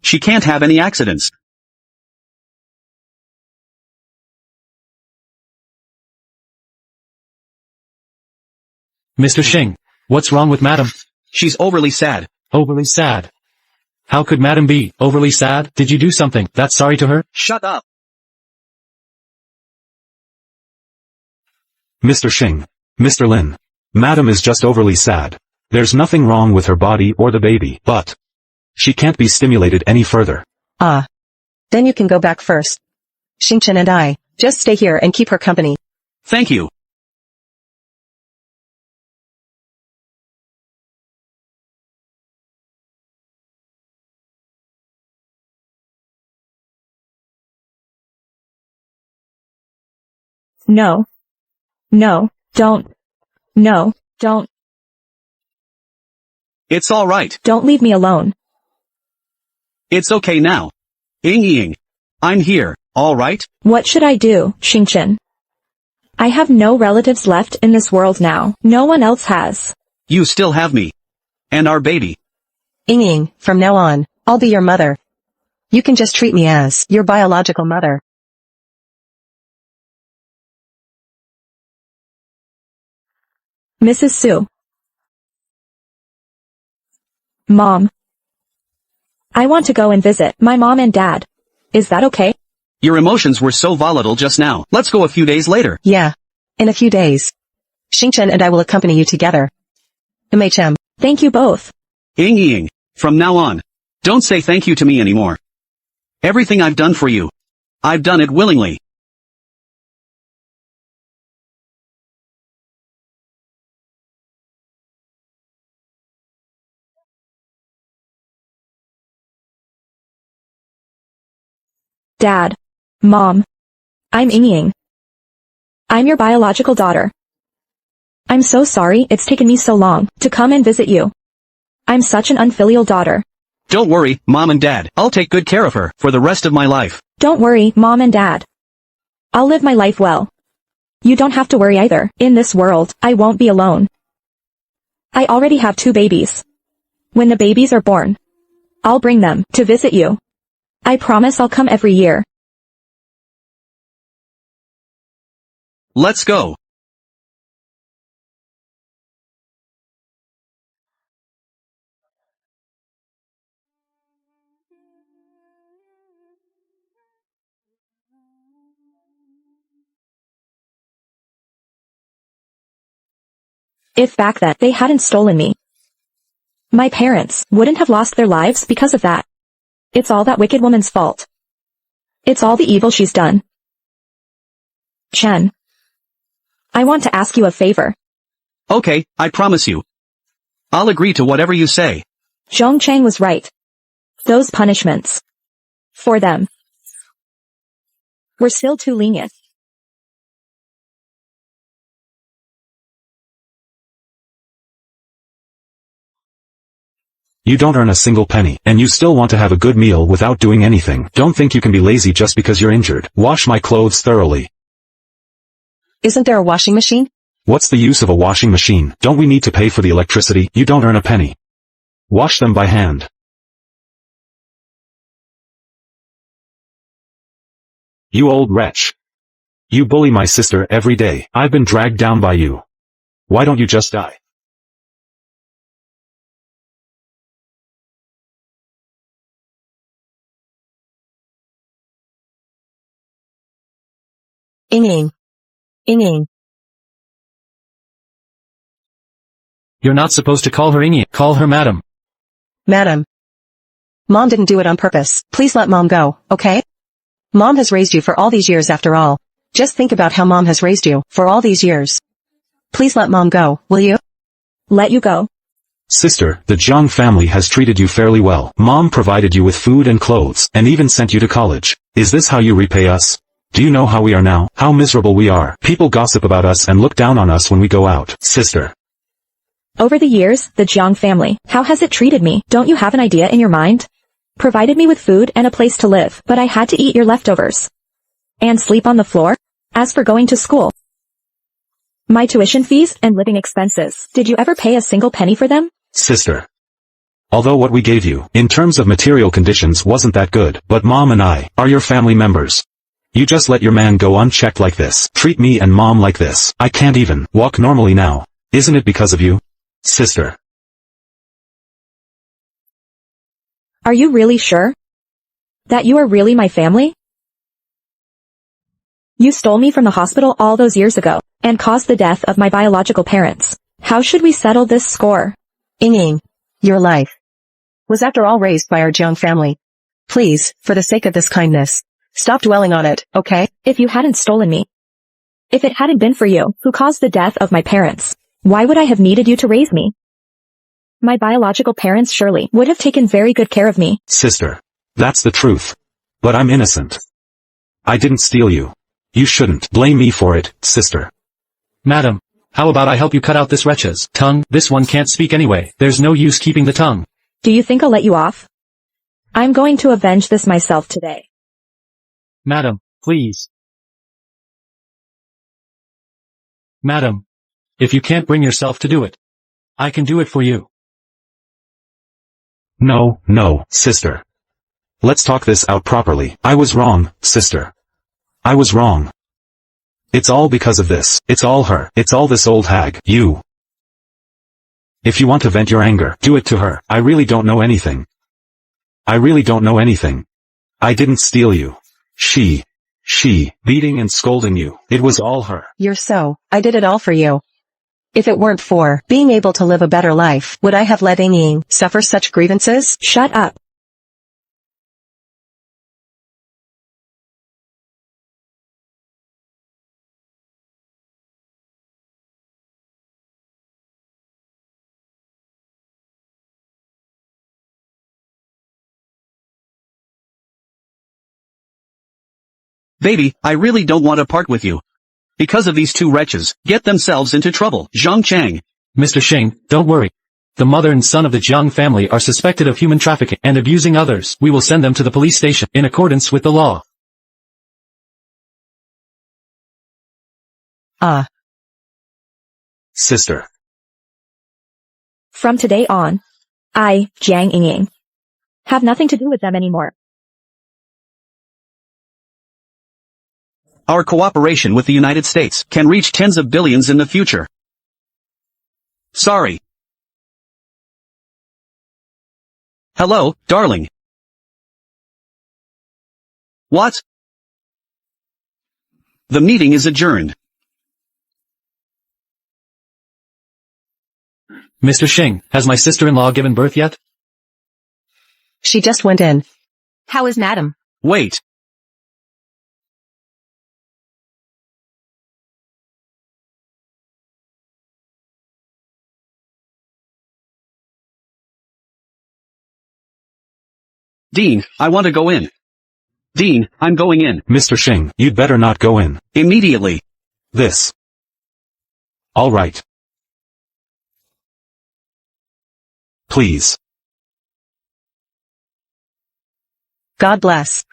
She can't have any accidents. Mr. Shing, what's wrong with Madam? She's overly sad. Overly sad. How could Madam be overly sad? Did you do something that's sorry to her? Shut up. Mr. Shing. Mr. Lin. Madam is just overly sad. There's nothing wrong with her body or the baby, but she can't be stimulated any further. Ah. Then you can go back first. Xingchen and I, just stay here and keep her company. Thank you. No. No, don't. No, don't. It's all right. Don't leave me alone. It's okay now. Ying. I'm here, all right? What should I do, Xingchen? I have no relatives left in this world now. No one else has. You still have me. And our baby. Ying, from now on, I'll be your mother. You can just treat me as your biological mother. Mrs. Su. Mom. I want to go and visit my mom and dad. Is that okay? Your emotions were so volatile just now. Let's go a few days later. Yeah. In a few days. Xingchen and I will accompany you together. MHM. Thank you both. Ying. From now on, don't say thank you to me anymore. Everything I've done for you, I've done it willingly. Dad. Mom. I'm Ying. I'm your biological daughter. I'm so sorry it's taken me so long to come and visit you. I'm such an unfilial daughter. Don't worry, Mom and Dad. I'll take good care of her for the rest of my life. Don't worry, Mom and Dad. I'll live my life well. You don't have to worry either. In this world, I won't be alone. I already have 2 babies. When the babies are born, I'll bring them to visit you. I promise I'll come every year. Let's go. If back then they hadn't stolen me, my parents wouldn't have lost their lives because of that. It's all that wicked woman's fault. It's all the evil she's done. Chen. I want to ask you a favor. Okay, I promise you. I'll agree to whatever you say. Zhong Chang was right. Those punishments for them were still too lenient. You don't earn a single penny, and you still want to have a good meal without doing anything. Don't think you can be lazy just because you're injured. Wash my clothes thoroughly. Isn't there a washing machine? What's the use of a washing machine? Don't we need to pay for the electricity? You don't earn a penny. Wash them by hand. You old wretch. You bully my sister every day. I've been dragged down by you. Why don't you just die? Ying. You're not supposed to call her Ying. Call her Madam. Madam. Mom didn't do it on purpose. Please let Mom go, okay? Mom has raised you for all these years after all. Just think about how Mom has raised you for all these years. Please let Mom go, will you? Let you go. Sister, the Jiang family has treated you fairly well. Mom provided you with food and clothes, and even sent you to college. Is this how you repay us? Do you know how we are now? How miserable we are. People gossip about us and look down on us when we go out. Sister. Over the years, the Jiang family, how has it treated me? Don't you have an idea in your mind? Provided me with food and a place to live, but I had to eat your leftovers. And sleep on the floor? As for going to school, my tuition fees and living expenses, did you ever pay a single penny for them? Sister. Although what we gave you, in terms of material conditions wasn't that good, but Mom and I are your family members. You just let your man go unchecked like this. Treat me and Mom like this. I can't even walk normally now. Isn't it because of you? Sister. Are you really sure? That you are really my family? You stole me from the hospital all those years ago, and caused the death of my biological parents. How should we settle this score? Ing, your life was after all raised by our Jiang family. Please, for the sake of this kindness, stop dwelling on it, okay? If you hadn't stolen me, if it hadn't been for you, who caused the death of my parents, why would I have needed you to raise me? My biological parents surely would have taken very good care of me. Sister. That's the truth. But I'm innocent. I didn't steal you. You shouldn't blame me for it, sister. Madam, how about I help you cut out this wretch's tongue? This one can't speak anyway. There's no use keeping the tongue. Do you think I'll let you off? I'm going to avenge this myself today. Madam, please. Madam, if you can't bring yourself to do it, I can do it for you. No, sister. Let's talk this out properly. I was wrong, sister. I was wrong. It's all because of this. It's all her. It's all this old hag. You. If you want to vent your anger, do it to her. I really don't know anything. I really don't know anything. I didn't steal you. She, beating and scolding you. It was all her. I did it all for you. If it weren't for being able to live a better life, would I have let Ing suffer such grievances? Shut up. Baby, I really don't want to part with you. Because of these two wretches, get themselves into trouble. Zhang Chang. Mr. Shing, don't worry. The mother and son of the Jiang family are suspected of human trafficking and abusing others. We will send them to the police station in accordance with the law. Sister. From today on, I, Jiang Ying, have nothing to do with them anymore. Our cooperation with the United States can reach tens of billions in the future. Sorry. Hello, darling. What? The meeting is adjourned. Mr. Shing, has my sister-in-law given birth yet? She just went in. How is madam? Wait. Dean, I want to go in. Dean, I'm going in. Mr. Shing, you'd better not go in. Immediately. This. All right. Please. God bless.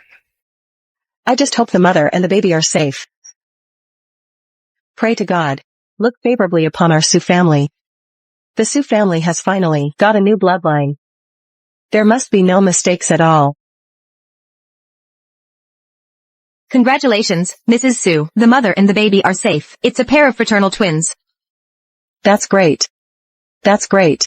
I just hope the mother and the baby are safe. Pray to God. Look favorably upon our Su family. The Su family has finally got a new bloodline. There must be no mistakes at all. Congratulations, Mrs. Su. The mother and the baby are safe. It's a pair of fraternal twins. That's great. That's great.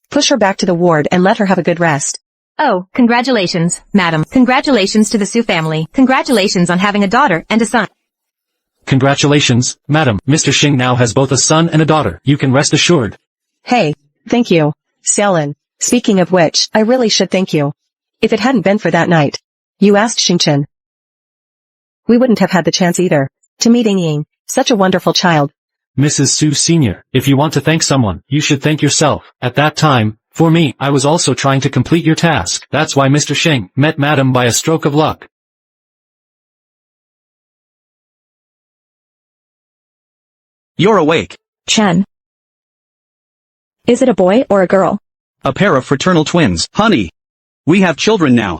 Push her back to the ward and let her have a good rest. Oh, congratulations, madam. Congratulations to the Su family. Congratulations on having a daughter and a son. Congratulations, madam. Mr. Shing now has both a son and a daughter. You can rest assured. Hey, thank you, Xiaolin. Speaking of which, I really should thank you. If it hadn't been for that night you asked Xingchen, we wouldn't have had the chance either to meet Ying, such a wonderful child. Mrs. Su Sr., if you want to thank someone, you should thank yourself. At that time, for me, I was also trying to complete your task. That's why Mr. Shing met madam by a stroke of luck. You're awake. Chen. Is it a boy or a girl? A pair of fraternal twins. Honey. We have children now.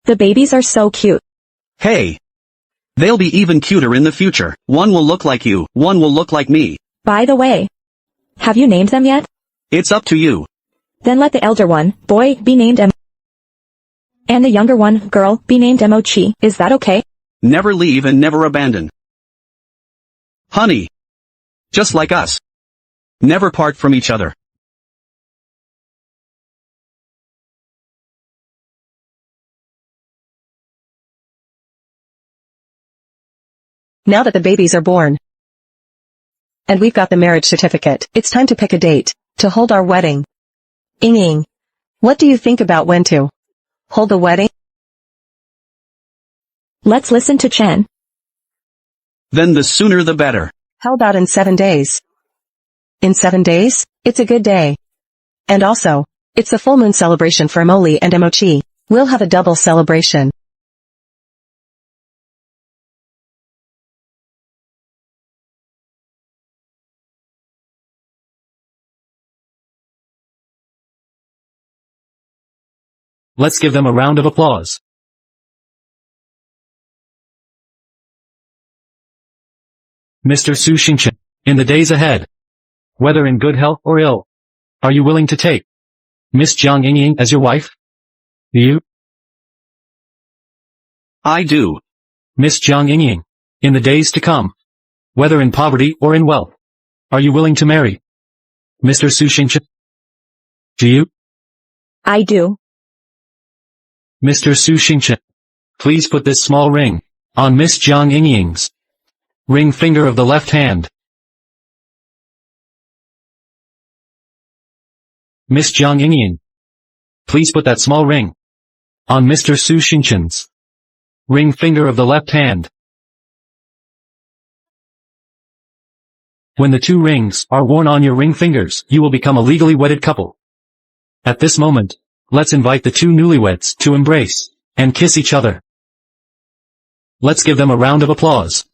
The babies are so cute. Hey. They'll be even cuter in the future. One will look like you, one will look like me. By the way, have you named them yet? It's up to you. Then let the elder one, boy, be named M. And the younger one, girl, be named Mo Chi. Is that okay? never leave and never abandon. Honey. Just like us. Never part from each other. Now that the babies are born, and we've got the marriage certificate, it's time to pick a date to hold our wedding. Ing, what do you think about when to hold the wedding? Let's listen to Chen. Then the sooner the better. How about in 7 days? In 7 days? It's a good day. And also, it's a full moon celebration for Emoli and Emochi. We'll have a double celebration. Let's give them a round of applause. Mr. Su Xingchen, in the days ahead, whether in good health or ill, are you willing to take Miss Jiang Yingying as your wife? Do you? I do. Miss Jiang Yingying, in the days to come, whether in poverty or in wealth, are you willing to marry Mr. Su Xingchen? Do you? I do. Mr. Su Xingchen, please put this small ring on Miss Jiang Yingying's ring finger of the left hand. Miss Jiang Yingying, please put that small ring on Mr. Su Xingchen's ring finger of the left hand. When the two rings are worn on your ring fingers, you will become a legally wedded couple. At this moment, let's invite the two newlyweds to embrace and kiss each other. Let's give them a round of applause.